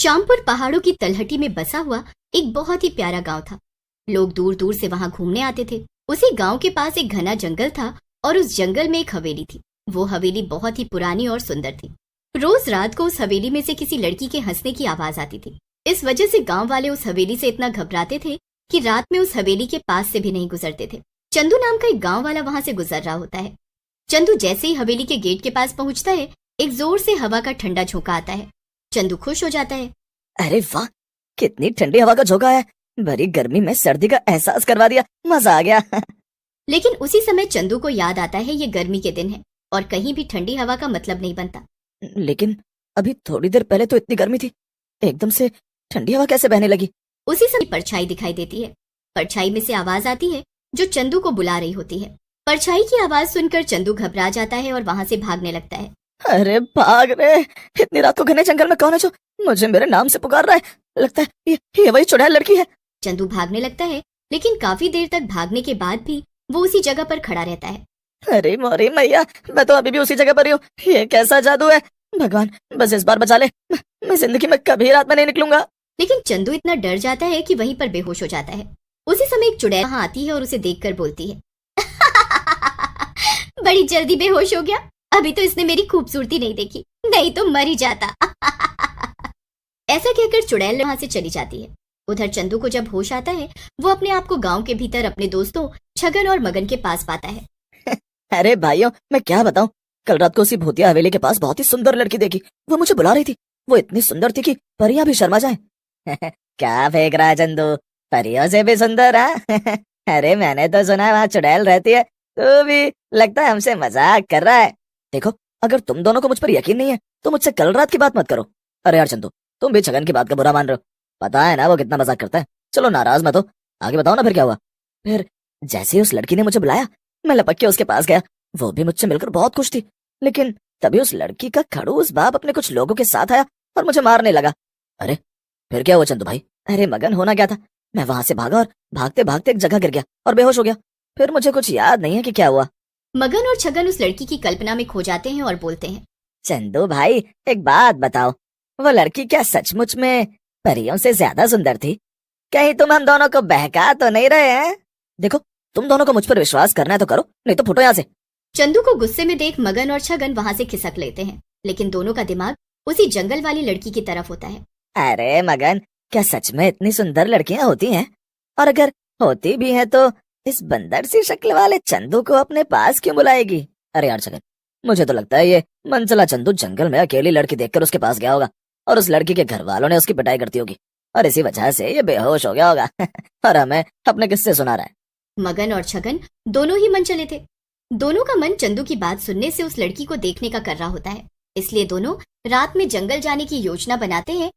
श्यामपुर पहाड़ों की तलहटी में बसा हुआ एक बहुत ही प्यारा गांव था। लोग दूर दूर से वहां घूमने आते थे। उसी गांव के पास एक घना जंगल था और उस जंगल में एक हवेली थी। वो हवेली बहुत ही पुरानी और सुंदर थी। रोज रात को उस हवेली में से किसी लड़की के हंसने की आवाज आती थी। इस वजह से गांव वाले उस हवेली से इतना घबराते थे कि रात में उस हवेली के पास से भी नहीं गुजरते थे। चंदू नाम का एक गांव वाला वहां से गुजर रहा होता है। चंदू जैसे ही हवेली के गेट के पास पहुंचता है, एक जोर से हवा का ठंडा झोंका आता है। चंदू खुश हो जाता है। अरे वाह, कितनी ठंडी हवा का झोंका है। भरी गर्मी में सर्दी का एहसास करवा दिया, मजा आ गया। लेकिन उसी समय चंदू को याद आता है ये गर्मी के दिन है और कहीं भी ठंडी हवा का मतलब नहीं बनता। लेकिन अभी थोड़ी देर पहले तो इतनी गर्मी थी, एकदम से ठंडी हवा कैसे बहने लगी? उसी समय परछाई दिखाई देती है। परछाई में से आवाज आती है जो चंदू को बुला रही होती है। परछाई की आवाज सुनकर चंदू घबरा जाता है और वहां से भागने लगता है। अरे भाग रे, इतनी रात को घने जंगल में कौन है जो मुझे मेरे नाम से पुकार रहा है? लगता है ये वही चुड़ैल लड़की है। चंदू भागने लगता है, लेकिन काफी देर तक भागने के बाद भी वो उसी जगह पर खड़ा रहता है। अरे मोरी मैया, मैं तो अभी भी उसी जगह पर ही हूँ। ये कैसा जादू है? भगवान बस इस बार बचा ले, मैं जिंदगी में कभी रात में नहीं निकलूंगा। लेकिन चंदू इतना डर जाता है कि वहीं पर बेहोश हो जाता है। उसी समय एक चुड़ैल वहां आती है और उसे देखकर बोलती है, बड़ी जल्दी बेहोश हो गया। अभी तो इसने मेरी खूबसूरती नहीं देखी, नहीं तो मर ही जाता। ऐसा कहकर चुड़ैल वहां से चली जाती है। उधर चंदू को जब होश आता है, वो अपने आप को गांव के भीतर अपने दोस्तों छगन और मगन के पास पाता है। अरे भाइयों, मैं क्या बताऊं, कल रात को उसी भूतिया हवेली के पास बहुत ही सुंदर लड़की देखी। वो मुझे बुला रही थी। वो इतनी सुंदर थी कि परियां भी शर्मा जाए। क्या फेंक रहा है चंदू, परियों से भी सुंदर है? अरे मैंने तो सुना है वहाँ चुड़ैल रहती है। तू भी लगता है हमसे मजाक कर रहा है। देखो, अगर तुम दोनों को मुझ पर यकीन नहीं है तो मुझसे कल रात की बात मत करो। अरे यार चंदू, तुम भी छगन की बात का बुरा मान रहे हो। पता है ना वो कितना मजाक करता है। चलो नाराज मत हो, आगे बताओ ना फिर क्या हुआ। फिर जैसे ही उस लड़की ने मुझे बुलाया, मैं लपक के उसके पास गया। वो भी मुझसे मिलकर बहुत खुश थी। लेकिन तभी उस लड़की का खड़ूस बाप अपने कुछ लोगों के साथ आया और मुझे मारने लगा। अरे फिर क्या हुआ चंदू भाई? अरे मगन, होना क्या था, मैं वहां से भागा और भागते भागते एक जगह गिर गया और बेहोश हो गया। फिर मुझे कुछ याद नहीं है कि क्या हुआ। मगन और छगन उस लड़की की कल्पना में खो जाते हैं और बोलते हैं, चंदू भाई एक बात बताओ, वो लड़की क्या सचमुच में परियों से ज्यादा सुंदर थी? कहीं तुम हम दोनों को बहका तो नहीं रहे हैं? देखो, तुम दोनों को मुझ पर विश्वास करना है तो करो, नहीं तो फुटो यहाँ से। चंदू को गुस्से में देख मगन और छगन वहां से खिसक लेते हैं, लेकिन दोनों का दिमाग उसी जंगल वाली लड़की की तरफ होता है। अरे मगन, क्या सच में इतनी सुंदर लड़कियां होती हैं? और अगर होती भी हैं तो इस बंदर सी शक्ल वाले चंदू को अपने पास क्यों बुलाएगी? अरे यार छगन, मुझे तो लगता है ये मनचला चंदू जंगल में अकेली लड़की देखकर उसके पास गया होगा और उस लड़की के घर वालों ने उसकी पिटाई करती होगी और इसी वजह से ये बेहोश हो गया होगा। और हमें अपने किस्से सुना रहा है। मगन और छगन दोनों ही मन चले थे। दोनों का मन चंदू की बात सुनने से उस लड़की को देखने का कर रहा होता है। इसलिए दोनों रात में जंगल जाने की योजना बनाते हैं